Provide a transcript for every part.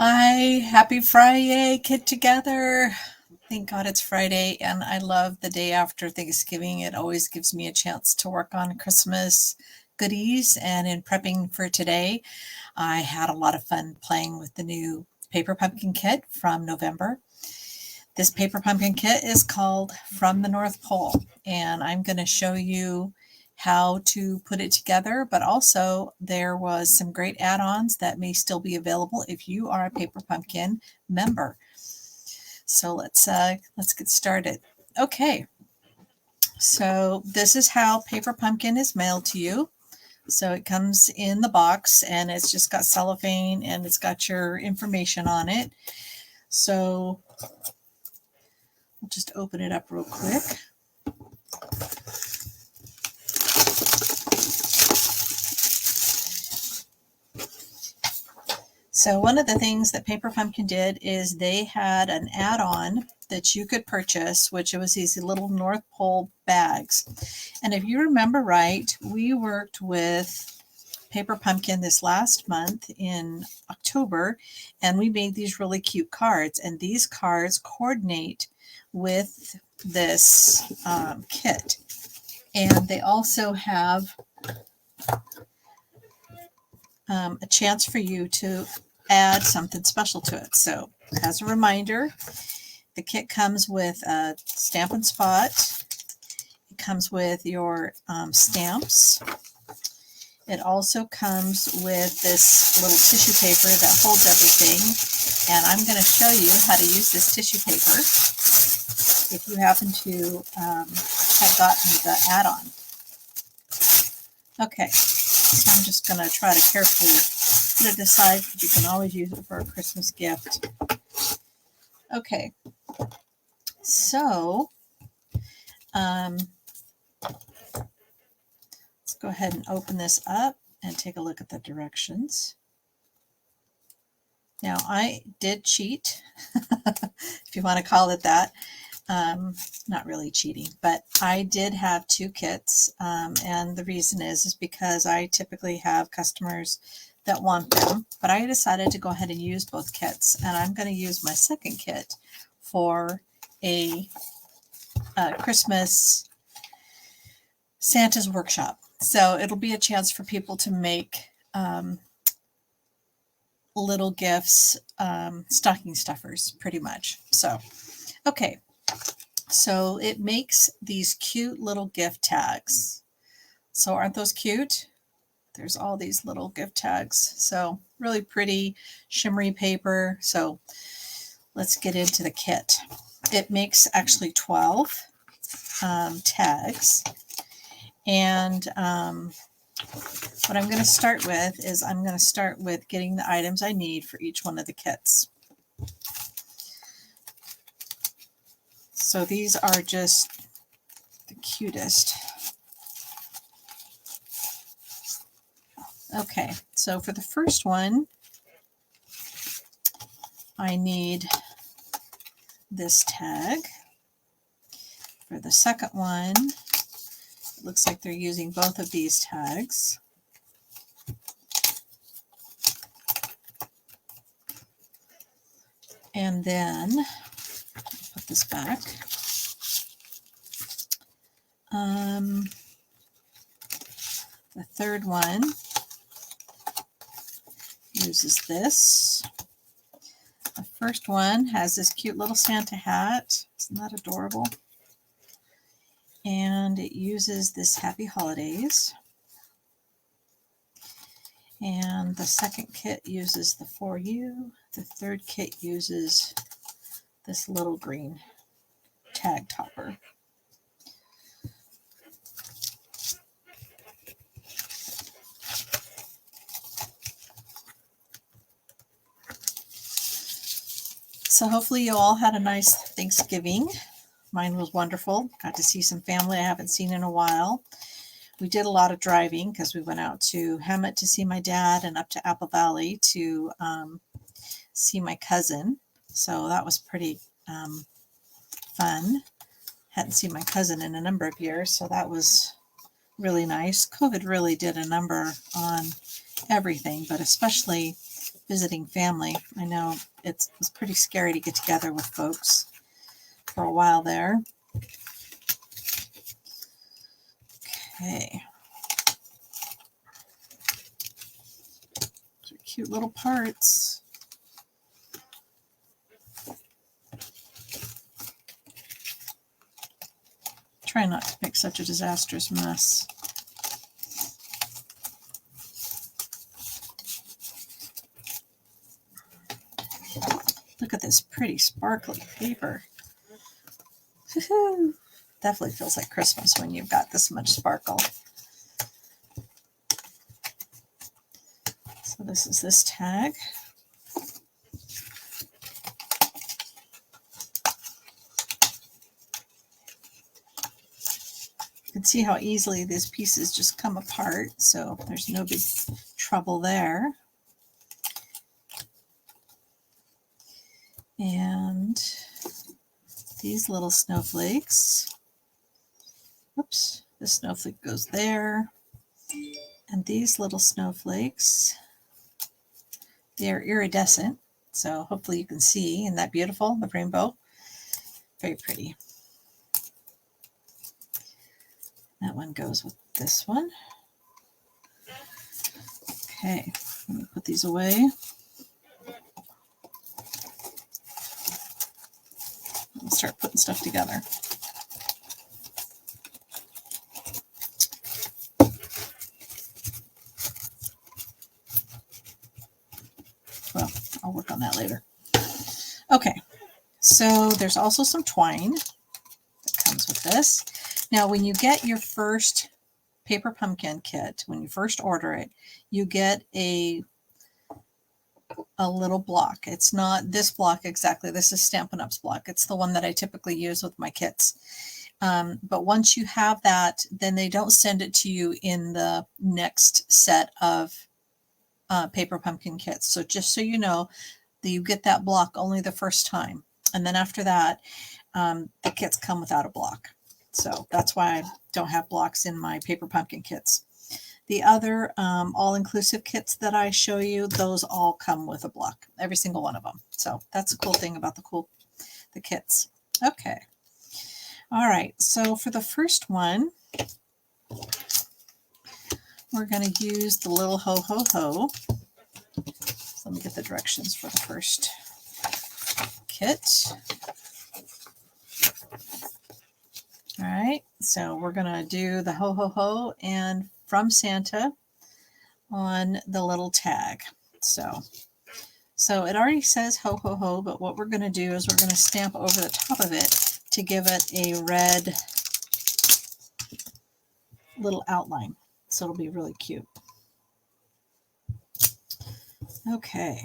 Hi, happy Fri-Yay Kit-Together. Thank God it's Friday, and I love the day after Thanksgiving. It always gives me a chance to work on Christmas goodies, and in prepping for today, I had a lot of fun playing with the new paper pumpkin kit from November. This paper pumpkin kit is called From the North Pole, and I'm going to show you how to put it together, but also there was some great add-ons that may still be available if you are a Paper Pumpkin member. So let's get started. Okay, so this is how Paper Pumpkin is mailed to you. So it comes in the box and it's just got cellophane and it's got your information on it. So I'll just open it up real quick. So one of the things that Paper Pumpkin did is they had an add-on that you could purchase, which was these little North Pole bags. And if you remember right, we worked with Paper Pumpkin this last month in October, and we made these really cute cards. And these cards coordinate with this kit. And they also have a chance for you to add something special to it. So as a reminder, the kit comes with a Stampin' Spot. It comes with your stamps. It also comes with this little tissue paper that holds everything. And I'm going to show you how to use this tissue paper if you happen to have gotten the add-on. Okay, so I'm just going to try to carefully put it aside because you can always use it for a Christmas gift. Okay, so let's go ahead and open this up and take a look at the directions. Now I did cheat, if you want to call it that. Not really cheating, but I did have two kits, and the reason is because I typically have customers that want them, but I decided to go ahead and use both kits, and I'm going to use my second kit for a Christmas Santa's workshop. So it'll be a chance for people to make little gifts, stocking stuffers, pretty much. So, okay. So it makes these cute little gift tags. So aren't those cute? There's all these little gift tags. So really pretty shimmery paper. So let's get into the kit. It makes actually 12 tags. And what I'm going to start with is I'm going to start with getting the items I need for each one of the kits. So these are just the cutest. Okay, so for the first one, I need this tag. For the second one, it looks like they're using both of these tags. And then, put this back. The third one uses this. The first one has this cute little Santa hat. Isn't that adorable? And it uses this Happy Holidays. And the second kit uses the For You. The third kit uses this little green tag topper. So hopefully you all had a nice Thanksgiving. Mine was wonderful. Got to see some family I haven't seen in a while. We did a lot of driving because we went out to Hemet to see my dad and up to Apple Valley to see my cousin. So that was pretty fun. Hadn't seen my cousin in a number of years, so that was really nice. COVID really did a number on everything, but especially visiting family. I know it was pretty scary to get together with folks for a while there. Okay. These are cute little parts. Try not to make such a disastrous mess. Look at this pretty sparkly paper. Woohoo! Definitely feels like Christmas when you've got this much sparkle. So this is this tag. You can see how easily these pieces just come apart, so there's no big trouble there. And these little snowflakes, oops, the snowflake goes there. And these little snowflakes, they're iridescent, so hopefully you can see. Isn't that beautiful, the rainbow? Very pretty. That one goes with this one. Okay, let me put these away. I'll start putting stuff together. Well, I'll work on that later. Okay, so there's also some twine that comes with this. Now, when you get your first paper pumpkin kit, when you first order it, you get a little block. It's not this block exactly. This is Stampin' Up's block. It's the one that I typically use with my kits. But once you have that, then they don't send it to you in the next set of paper pumpkin kits. So just so you know, that you get that block only the first time. And then after that, the kits come without a block. So that's why I don't have blocks in my paper pumpkin kits. The other all-inclusive kits that I show you, those all come with a block, every single one of them. So that's a cool thing about the kits. Okay. All right. So for the first one, we're going to use the little ho ho ho. So let me get the directions for the first kit. All right, so we're going to do the ho ho ho and from Santa on the little tag. So it already says ho ho ho, but what we're going to do is we're going to stamp over the top of it to give it a red little outline. So it'll be really cute. Okay.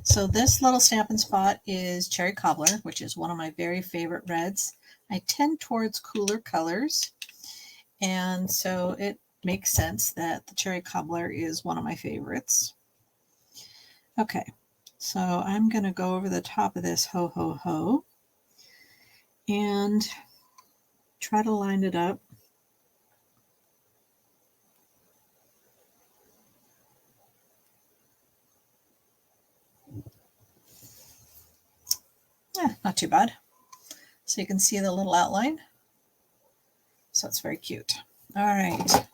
So this little Stampin' Spot is Cherry Cobbler, which is one of my very favorite reds. I tend towards cooler colors, and so it makes sense that the Cherry Cobbler is one of my favorites. Okay, so I'm going to go over the top of this ho ho ho and try to line it up. Not too bad. So you can see the little outline. So it's very cute. All right.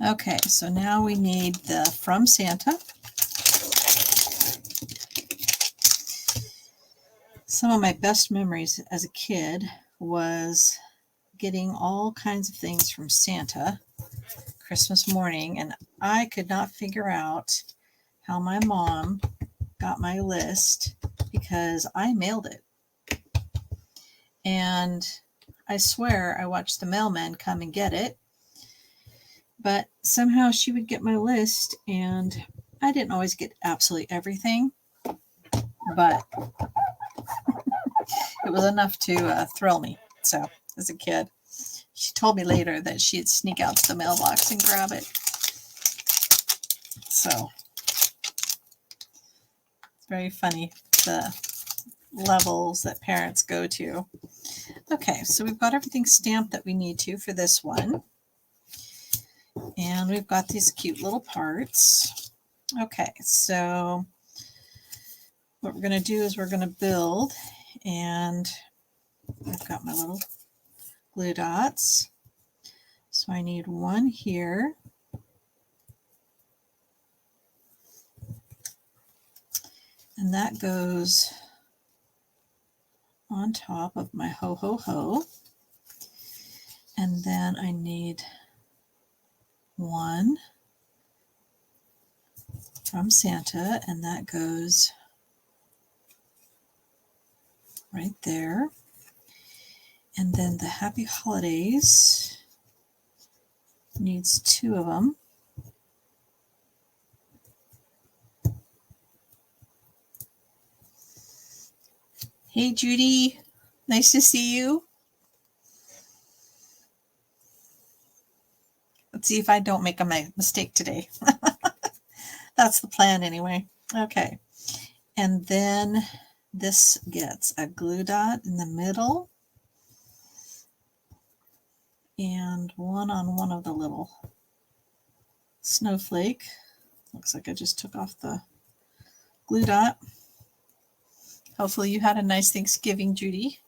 Okay, so now we need the From Santa. Some of my best memories as a kid was getting all kinds of things from Santa Christmas morning, and I could not figure out how my mom got my list because I mailed it. And I swear I watched the mailman come and get it, but somehow she would get my list, and I didn't always get absolutely everything, but it was enough to thrill me. So as a kid, she told me later that she'd sneak out to the mailbox and grab it. So Very funny, the levels that parents go to. Okay, so we've got everything stamped that we need to for this one. And we've got these cute little parts. Okay, so what we're going to do is we're going to build, and I've got my little glue dots. So I need one here. And that goes on top of my ho ho ho. And then I need one from Santa, and that goes right there. And then the Happy Holidays needs two of them. Hey Judy, nice to see you. Let's see if I don't make a mistake today. That's the plan anyway. Okay, and then this gets a glue dot in the middle and one on one of the little snowflake. Looks like I just took off the glue dot. Hopefully you had a nice Thanksgiving, Judy.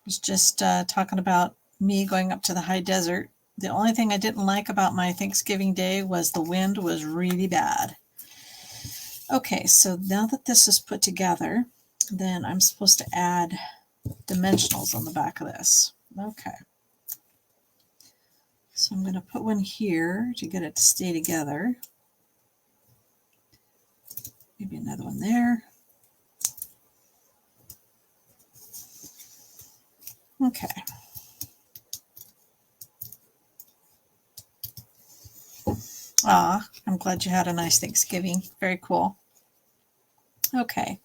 Was just talking about me going up to the high desert. The only thing I didn't like about my Thanksgiving day was the wind was really bad. Okay, so now that this is put together, then I'm supposed to add dimensionals on the back of this. Okay. So I'm going to put one here to get it to stay together. Maybe another one there. Okay. I'm glad you had a nice Thanksgiving. Very cool. Okay.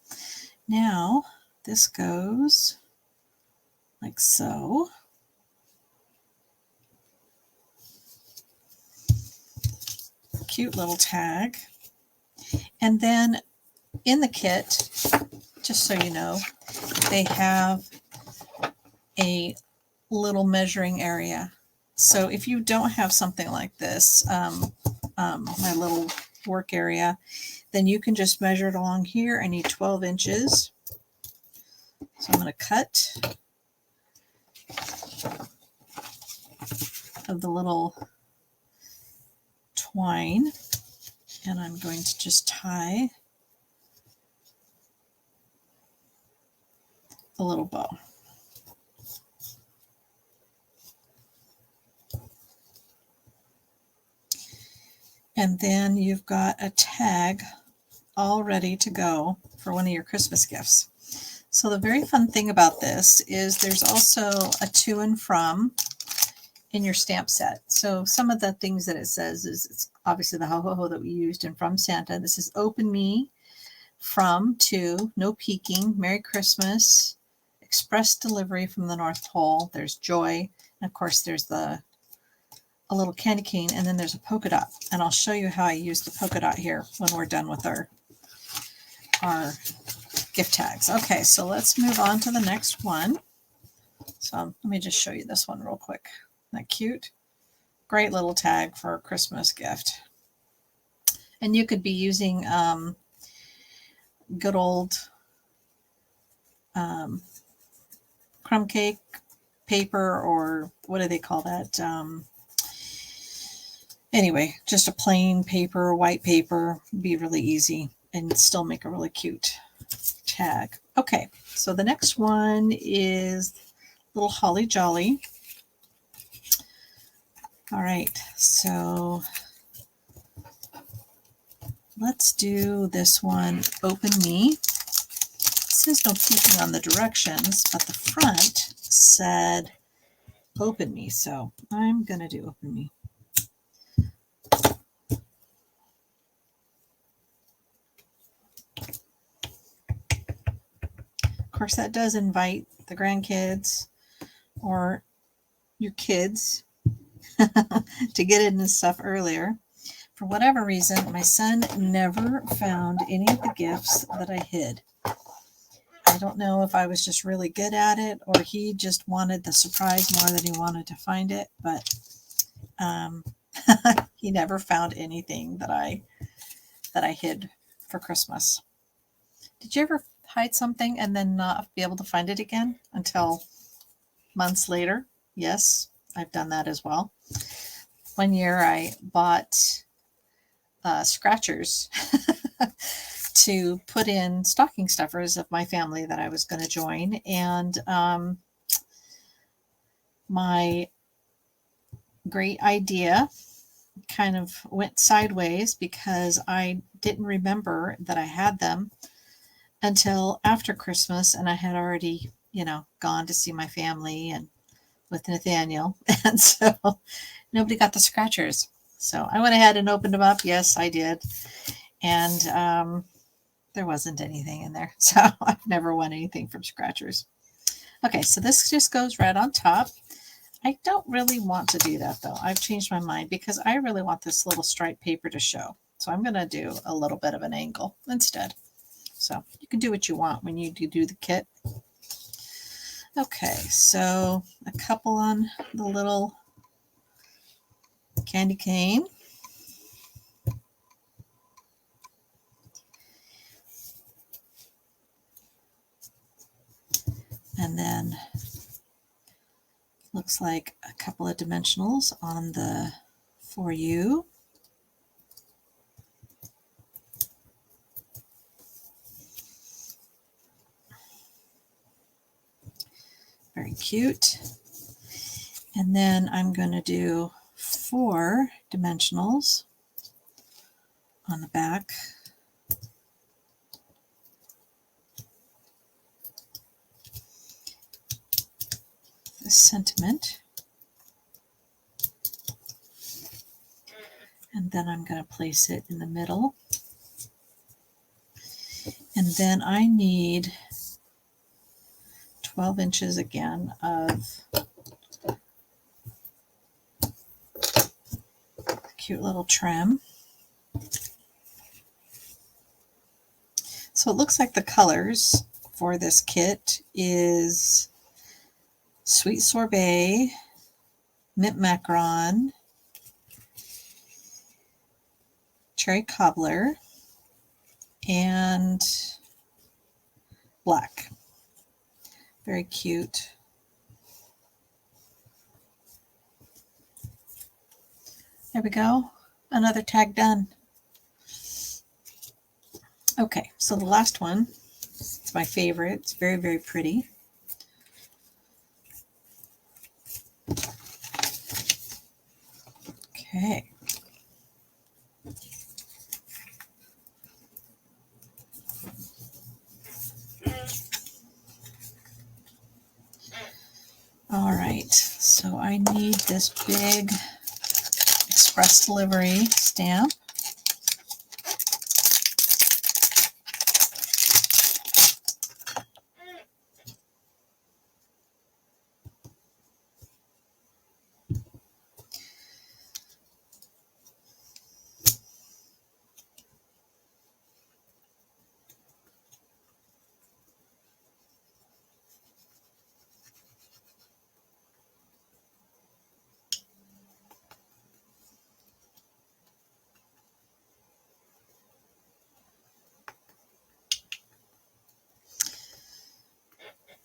Now this goes like so. Cute little tag. And then in the kit, just so you know, they have a little measuring area. So if you don't have something like this, my little work area, then you can just measure it along here. I need 12 inches. So I'm going to cut of the little twine, and I'm going to just tie a little bow. And then you've got a tag all ready to go for one of your Christmas gifts. So the very fun thing about this is there's also a to and from in your stamp set. So some of the things that it says is it's obviously the ho ho ho that we used in From Santa. This is Open Me, From, To, No Peeking, Merry Christmas, Express Delivery from the North Pole. There's Joy, and of course there's a little candy cane, and then there's a polka dot. And I'll show you how I use the polka dot here when we're done with our gift tags. Okay, so let's move on to the next one. So let me just show you this one real quick. Isn't that cute? Great little tag for a Christmas gift. And you could be using good old crumb cake paper, or what do they call that? Anyway, just a plain paper, white paper, be really easy and still make a really cute tag. Okay, so the next one is little Holly Jolly. All right, so let's do this one, Open Me. It says no peeking on the directions, but the front said Open Me, so I'm going to do Open Me. Of course, that does invite the grandkids or your kids to get in and stuff earlier. For whatever reason, my son never found any of the gifts that I hid. I don't know if I was just really good at it or he just wanted the surprise more than he wanted to find it, but he never found anything that I hid for Christmas. Did you ever hide something and then not be able to find it again until months later? Yes, I've done that as well. One year I bought scratchers to put in stocking stuffers of my family that I was going to join, and my great idea kind of went sideways because I didn't remember that I had them until after Christmas, and I had already, gone to see my family and with Nathaniel, and so nobody got the scratchers. So I went ahead and opened them up. Yes, I did, and there wasn't anything in there, so I've never won anything from scratchers. Okay, so this just goes right on top. I don't really want to do that though. I've changed my mind because I really want this little striped paper to show. So I'm going to do a little bit of an angle instead. So you can do what you want when you do the kit. Okay, so a couple on the little candy cane. And then looks like a couple of dimensionals on the For You. Very cute. And then I'm going to do 4 dimensionals on the back. The sentiment. And then I'm going to place it in the middle. And then I need 12 inches again of cute little trim. So it looks like the colors for this kit is Sweet Sorbet, Mint Macaron, Cherry Cobbler, and black. Very cute. There we go. Another tag done. Okay, so the last one, it's my favorite. It's very, very pretty. Okay. All right, so I need this big express delivery stamp.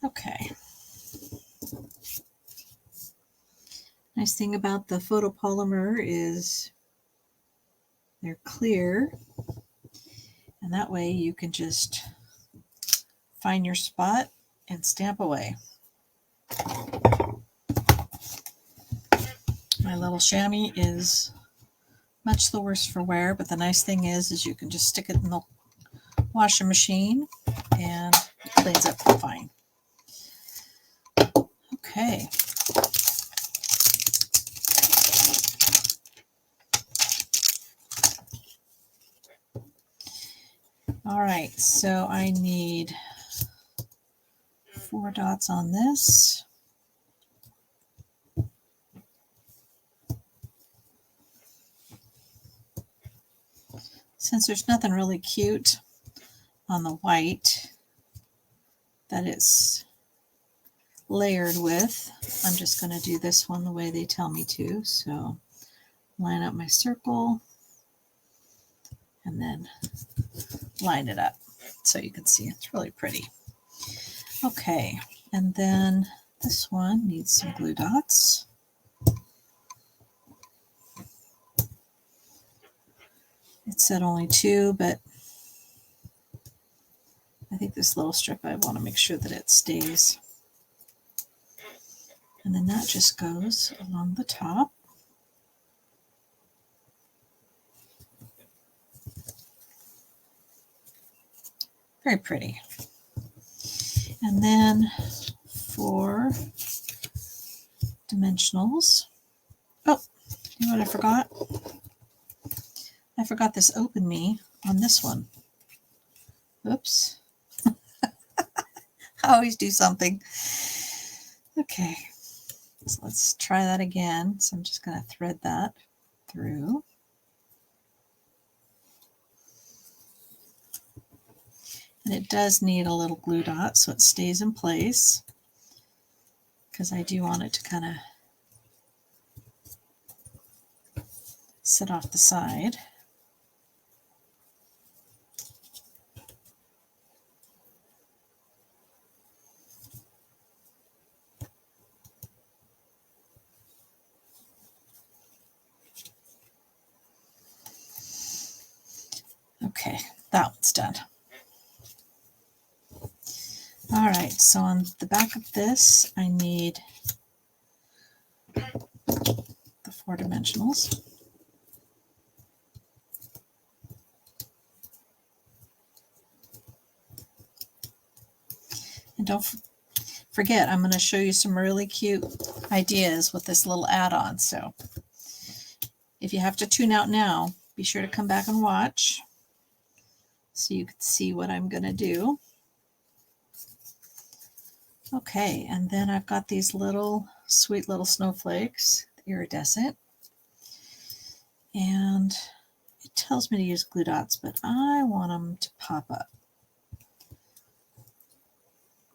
Okay. Nice thing about the photopolymer is they're clear, and that way you can just find your spot and stamp away. My little chamois is much the worse for wear, but the nice thing is you can just stick it in the washing machine and it cleans up fine. Okay. All right, so I need 4 dots on this. Since there's nothing really cute on the white that it's layered with, I'm just going to do this one the way they tell me to. So line up my circle and then line it up so you can see it's really pretty. Okay, and then this one needs some glue dots. It said only 2, but I think this little strip, I want to make sure that it stays. And then that just goes along the top. Very pretty. And then for dimensionals, oh, you know what I forgot? I forgot this Open Me on this one. Oops. I always do something. Okay, so let's try that again. So I'm just going to thread that through. And it does need a little glue dot so it stays in place, because I do want it to kind of sit off the side. Okay, that one's done. All right, so on the back of this, I need the 4 dimensionals. And don't forget, I'm going to show you some really cute ideas with this little add-on. So if you have to tune out now, be sure to come back and watch so you can see what I'm going to do. Okay, and then I've got these little sweet little snowflakes, iridescent, and it tells me to use glue dots, but I want them to pop up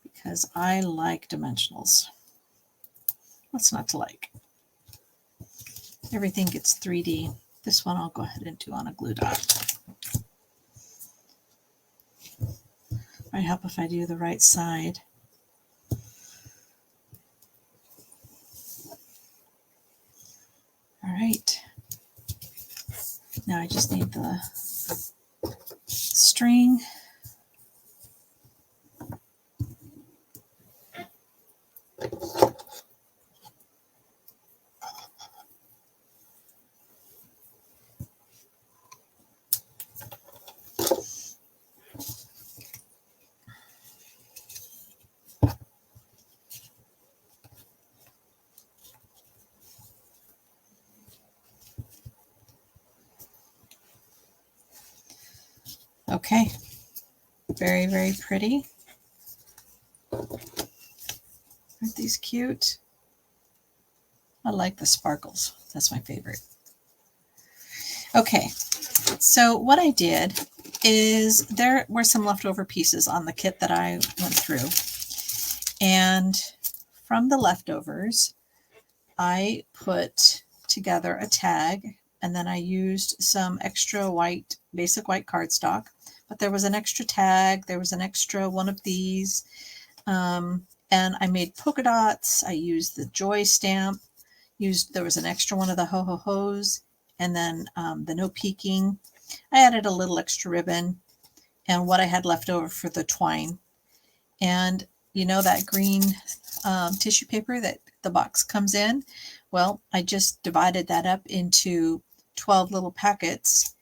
because I like dimensionals. What's not to like? Everything gets 3D. This one I'll go ahead and do on a glue dot. Might help if I do the right side. All right, now I just need the string. Okay, very, very pretty. Aren't these cute? I like the sparkles. That's my favorite. Okay, so what I did is there were some leftover pieces on the kit that I went through. And from the leftovers, I put together a tag, and then I used some extra white, basic white cardstock. But there was an extra tag, there was an extra one of these, and I made polka dots. I used the joy stamp, there was an extra one of the ho-ho-hos, and then the no peeking. I added a little extra ribbon and what I had left over for the twine. And you know that green tissue paper that the box comes in? Well, I just divided that up into 12 little packets,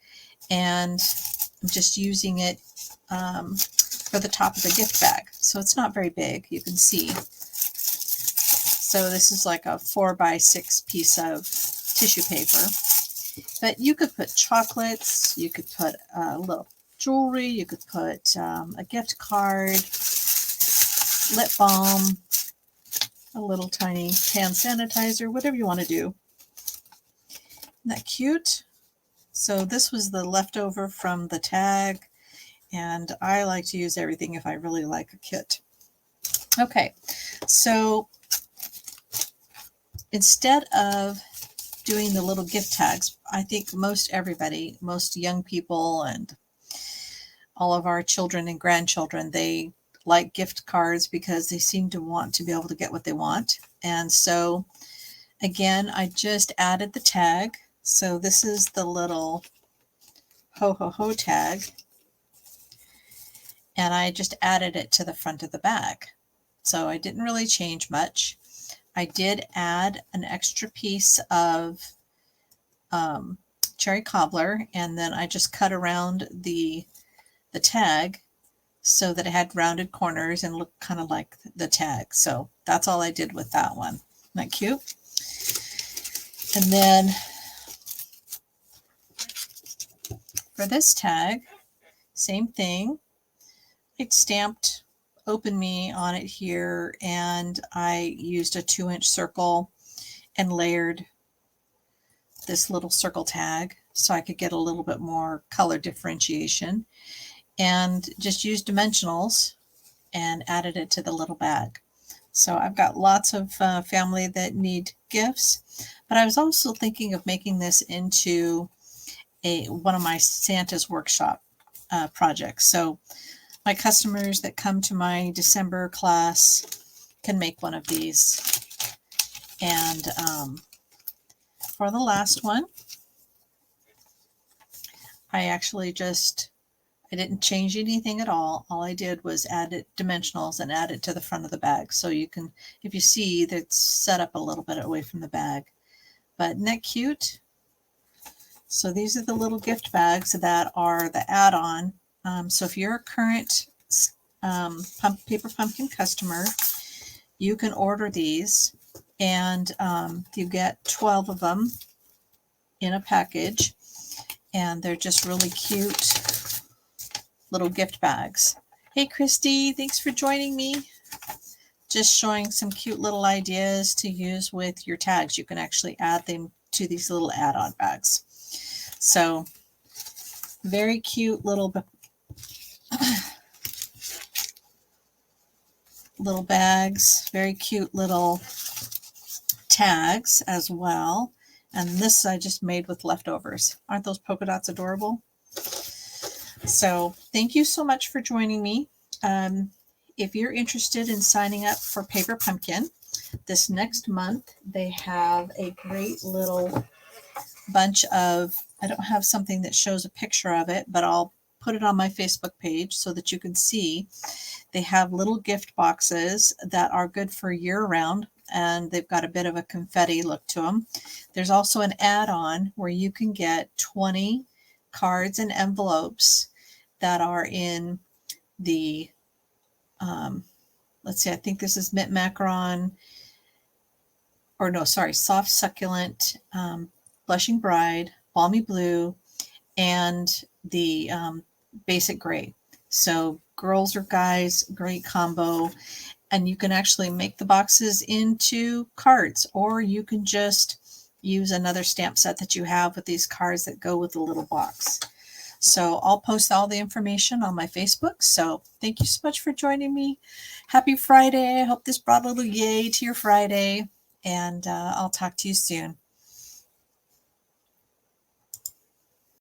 and I'm just using it for the top of the gift bag. So it's not very big, you can see. So this is like a 4x6 piece of tissue paper. But you could put chocolates, you could put a little jewelry, you could put a gift card, lip balm, a little tiny hand sanitizer, whatever you want to do. Isn't that cute? So this was the leftover from the tag, and I like to use everything if I really like a kit. Okay, so instead of doing the little gift tags, I think most everybody, most young people and all of our children and grandchildren, they like gift cards because they seem to want to be able to get what they want. And so again, I just added the tag. So this is the little ho ho ho tag, and I just added it to the front of the bag. So I didn't really change much. I did add an extra piece of cherry cobbler, and then I just cut around the tag so that it had rounded corners and looked kind of like the tag. So that's all I did with that one. Isn't that cute? And then for this tag, same thing. I stamped Open Me on it here, and I used a 2-inch circle and layered this little circle tag so I could get a little bit more color differentiation, and just used dimensionals and added it to the little bag. So I've got lots of family that need gifts, but I was also thinking of making this into one of my Santa's workshop projects. So my customers that come to my December class can make one of these. And for the last one, I actually I didn't change anything at all. All I did was add it dimensionals and add it to the front of the bag. So you can, if you see, that's set up a little bit away from the bag. But isn't that cute? So these are the little gift bags that are the add-on. So if you're a current Paper Pumpkin customer, you can order these, and you get 12 of them in a package, and they're just really cute little gift bags. Hey Christy, thanks for joining me. Just showing some cute little ideas to use with your tags. You can actually add them to these little add-on bags. So very cute little bags, very cute little tags as well. And this I just made with leftovers. Aren't those polka dots adorable? So thank you so much for joining me. If you're interested in signing up for Paper Pumpkin, this next month they have a great little bunch of, I don't have something that shows a picture of it, but I'll put it on my Facebook page so that you can see. They have little gift boxes that are good for year-round, and they've got a bit of a confetti look to them. There's also an add-on where you can get 20 cards and envelopes that are in the, let's see, I think this is mint macaron, or no, sorry, soft succulent, blushing bride, balmy blue, and the basic gray. So girls or guys, great combo. And you can actually make the boxes into cards, or you can just use another stamp set that you have with these cards that go with the little box. So I'll post all the information on my Facebook. So thank you so much for joining me. Happy Friday. I hope this brought a little yay to your Friday, and I'll talk to you soon.